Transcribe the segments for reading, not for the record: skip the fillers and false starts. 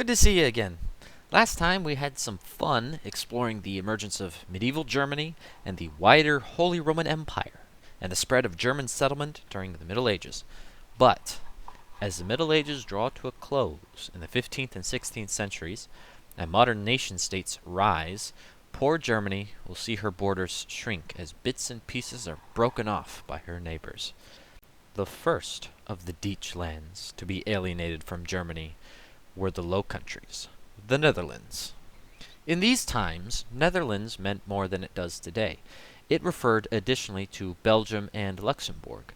Good to see you again. Last time we had some fun exploring the emergence of medieval Germany and the wider Holy Roman Empire, and the spread of German settlement during the Middle Ages. But, as the Middle Ages draw to a close in the 15th and 16th centuries, and modern nation-states rise, poor Germany will see her borders shrink as bits and pieces are broken off by her neighbors. The first of the Deutsch lands to be alienated from Germany were the Low Countries, the Netherlands. In these times, Netherlands meant more than it does today. It referred additionally to Belgium and Luxembourg.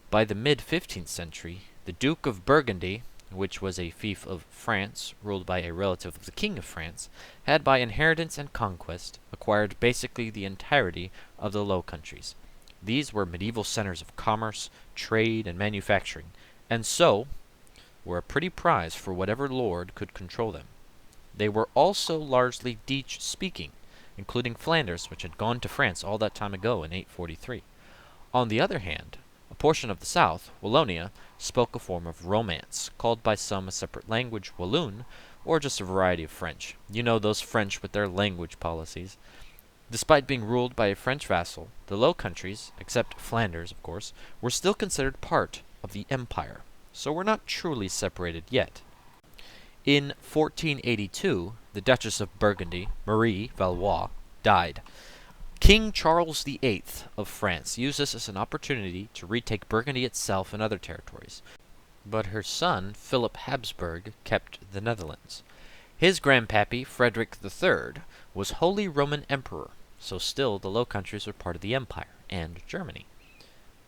By the mid-15th century, the Duke of Burgundy, which was a fief of France, ruled by a relative of the King of France, had by inheritance and conquest acquired basically the entirety of the Low Countries. These were medieval centers of commerce, trade, and manufacturing, and so were a pretty prize for whatever lord could control them. They were also largely Deutsch-speaking, including Flanders, which had gone to France all that time ago in 843. On the other hand, a portion of the south, Wallonia, spoke a form of Romance, called by some a separate language, Walloon, or just a variety of French. You know those French with their language policies. Despite being ruled by a French vassal, the Low Countries, except Flanders, of course, were still considered part of the empire, so we're not truly separated yet. In 1482, the Duchess of Burgundy, Marie Valois, died. King Charles VIII of France used this as an opportunity to retake Burgundy itself and other territories, but her son, Philip Habsburg, kept the Netherlands. His grandpappy, Frederick III, was Holy Roman Emperor, so still the Low Countries were part of the empire, and Germany.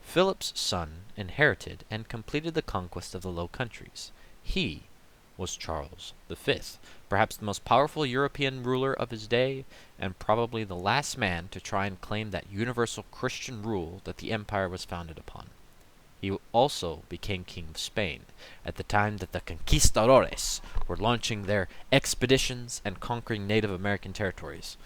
Philip's son inherited and completed the conquest of the Low Countries. He was Charles V, perhaps the most powerful European ruler of his day, and probably the last man to try and claim that universal Christian rule that the empire was founded upon. He also became King of Spain at the time that the conquistadores were launching their expeditions and conquering Native American territories.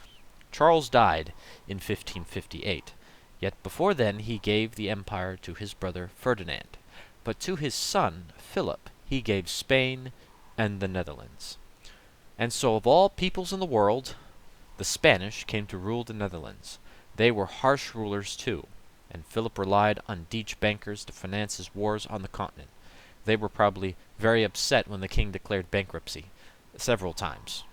Charles died in 1558. Yet before then he gave the empire to his brother Ferdinand, but to his son Philip he gave Spain and the Netherlands. And so of all peoples in the world, the Spanish came to rule the Netherlands. They were harsh rulers too, and Philip relied on Deutsch bankers to finance his wars on the continent. They were probably very upset when the king declared bankruptcy, several times.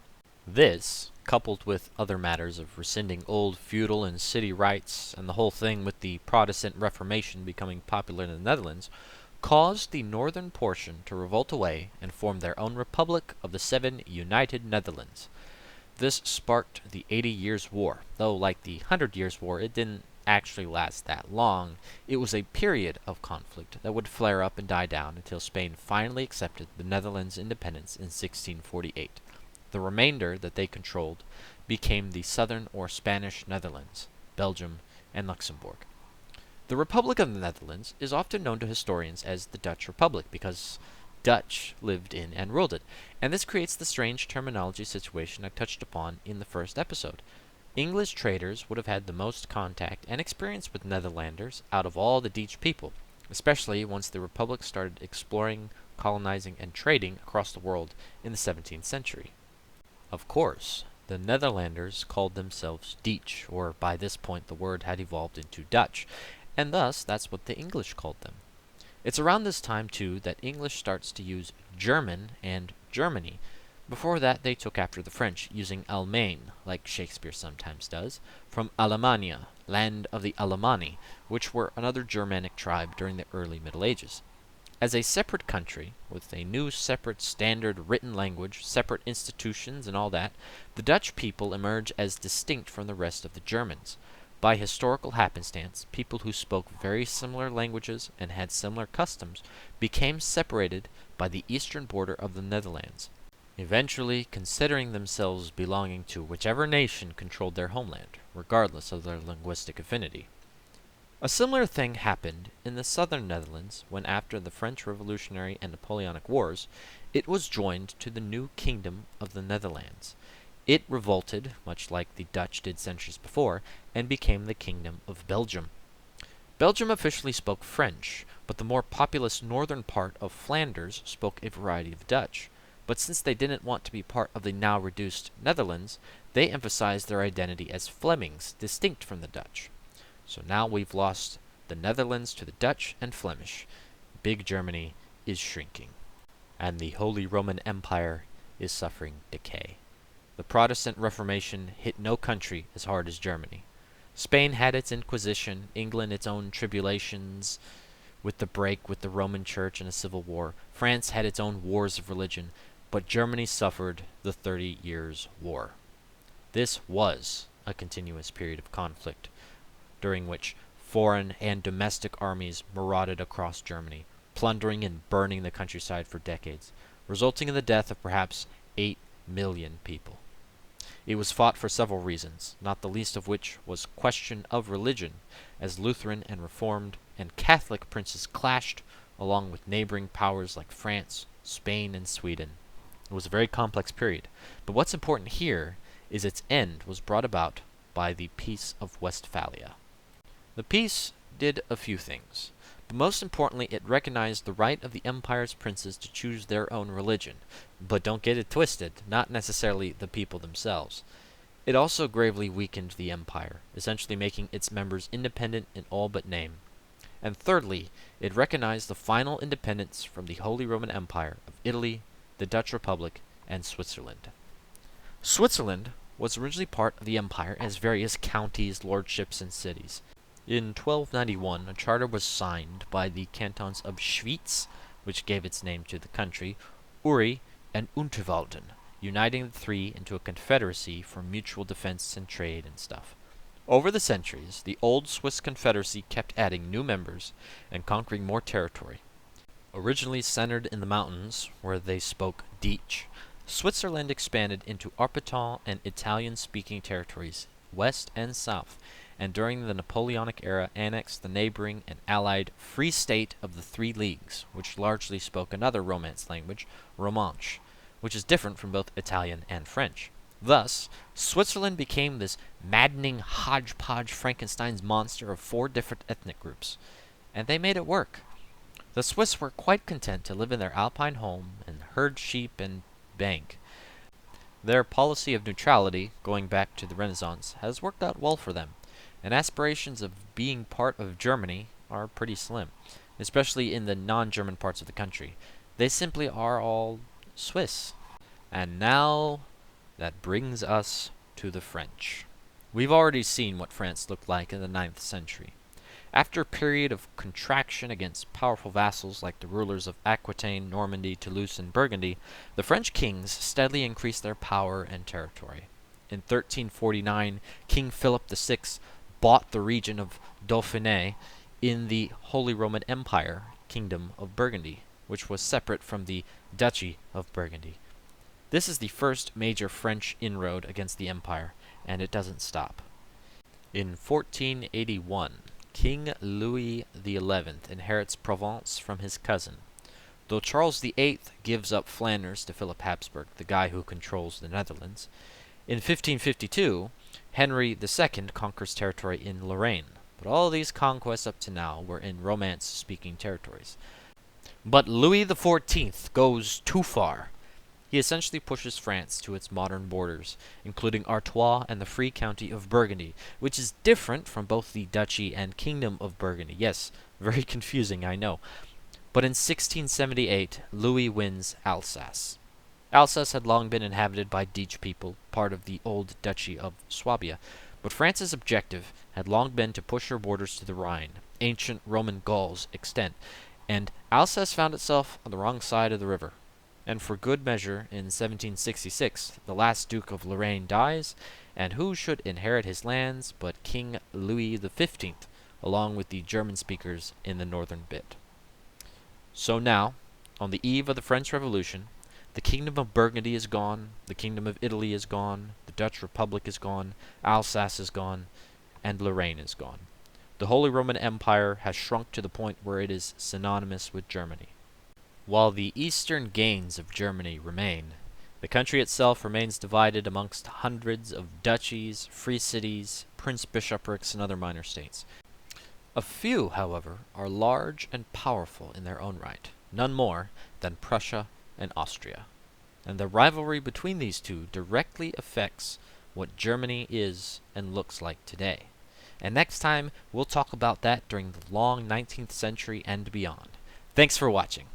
This, coupled with other matters of rescinding old feudal and city rights, and the whole thing with the Protestant Reformation becoming popular in the Netherlands, caused the northern portion to revolt away and form their own Republic of the Seven United Netherlands. This sparked the 80 Years' War, though like the 100 Years' War, it didn't actually last that long. It was a period of conflict that would flare up and die down until Spain finally accepted the Netherlands' independence in 1648. The remainder that they controlled became the southern or Spanish Netherlands, Belgium, and Luxembourg. The Republic of the Netherlands is often known to historians as the Dutch Republic because Dutch lived in and ruled it, and this creates the strange terminology situation I touched upon in the first episode. English traders would have had the most contact and experience with Netherlanders out of all the Dutch people, especially once the Republic started exploring, colonizing, and trading across the world in the 17th century. Of course, the Netherlanders called themselves Deutsch, or by this point the word had evolved into Dutch, and thus that's what the English called them. It's around this time, too, that English starts to use German and Germany. Before that, they took after the French, using Allemagne, like Shakespeare sometimes does, from Alemannia, land of the Alemanni, which were another Germanic tribe during the early Middle Ages. As a separate country, with a new separate standard written language, separate institutions, and all that, the Dutch people emerge as distinct from the rest of the Germans. By historical happenstance, people who spoke very similar languages and had similar customs became separated by the eastern border of the Netherlands, eventually considering themselves belonging to whichever nation controlled their homeland, regardless of their linguistic affinity. A similar thing happened in the southern Netherlands when, after the French Revolutionary and Napoleonic Wars, it was joined to the new Kingdom of the Netherlands. It revolted, much like the Dutch did centuries before, and became the Kingdom of Belgium. Belgium officially spoke French, but the more populous northern part of Flanders spoke a variety of Dutch. But since they didn't want to be part of the now reduced Netherlands, they emphasized their identity as Flemings, distinct from the Dutch. So now we've lost the Netherlands to the Dutch and Flemish. Big Germany is shrinking, and the Holy Roman Empire is suffering decay. The Protestant Reformation hit no country as hard as Germany. Spain had its Inquisition, England its own tribulations with the break with the Roman Church and a civil war. France had its own wars of religion, but Germany suffered the 30 Years' War. This was a continuous period of conflict, during which foreign and domestic armies marauded across Germany, plundering and burning the countryside for decades, resulting in the death of perhaps 8 million people. It was fought for several reasons, not the least of which was question of religion, as Lutheran and Reformed and Catholic princes clashed, along with neighboring powers like France, Spain, and Sweden. It was a very complex period, but what's important here is its end was brought about by the Peace of Westphalia. The peace did a few things, but most importantly it recognized the right of the empire's princes to choose their own religion, but don't get it twisted, not necessarily the people themselves. It also gravely weakened the empire, essentially making its members independent in all but name. And thirdly, it recognized the final independence from the Holy Roman Empire of Italy, the Dutch Republic, and Switzerland. Switzerland was originally part of the empire as various counties, lordships, and cities. In 1291, a charter was signed by the cantons of Schwyz, which gave its name to the country, Uri, and Unterwalden, uniting the three into a confederacy for mutual defense and trade and stuff. Over the centuries, the old Swiss Confederacy kept adding new members and conquering more territory. Originally centered in the mountains, where they spoke Dutch, Switzerland expanded into Arpitan and Italian-speaking territories, west and south, and during the Napoleonic era annexed the neighboring and allied Free State of the Three Leagues, which largely spoke another Romance language, Romanche, which is different from both Italian and French. Thus, Switzerland became this maddening hodgepodge Frankenstein's monster of 4 different ethnic groups, and they made it work. The Swiss were quite content to live in their alpine home and herd sheep and bank. Their policy of neutrality, going back to the Renaissance, has worked out well for them, and aspirations of being part of Germany are pretty slim, especially in the non-German parts of the country. They simply are all Swiss. And now that brings us to the French. We've already seen what France looked like in the 9th century. After a period of contraction against powerful vassals like the rulers of Aquitaine, Normandy, Toulouse, and Burgundy, the French kings steadily increased their power and territory. In 1349, King Philip VI bought the region of Dauphiné in the Holy Roman Empire, Kingdom of Burgundy, which was separate from the Duchy of Burgundy. This is the first major French inroad against the empire, and it doesn't stop. In 1481, King Louis XI inherits Provence from his cousin. Though Charles VIII gives up Flanders to Philip Habsburg, the guy who controls the Netherlands, in 1552, Henry II conquers territory in Lorraine. But all these conquests up to now were in Romance-speaking territories. But Louis XIV goes too far. He essentially pushes France to its modern borders, including Artois and the Free County of Burgundy, which is different from both the Duchy and Kingdom of Burgundy. Yes, very confusing, I know. But in 1678, Louis wins Alsace. Alsace had long been inhabited by Dutch people, part of the old Duchy of Swabia, but France's objective had long been to push her borders to the Rhine, ancient Roman Gaul's extent, and Alsace found itself on the wrong side of the river. And for good measure, in 1766, the last Duke of Lorraine dies, and who should inherit his lands but King Louis XV, along with the German speakers in the northern bit. So now, on the eve of the French Revolution, the Kingdom of Burgundy is gone, the Kingdom of Italy is gone, the Dutch Republic is gone, Alsace is gone, and Lorraine is gone. The Holy Roman Empire has shrunk to the point where it is synonymous with Germany. While the eastern gains of Germany remain, the country itself remains divided amongst hundreds of duchies, free cities, prince-bishoprics, and other minor states. A few, however, are large and powerful in their own right, none more than Prussia and Austria. And the rivalry between these two directly affects what Germany is and looks like today. And next time, we'll talk about that during the long 19th century and beyond. Thanks for watching.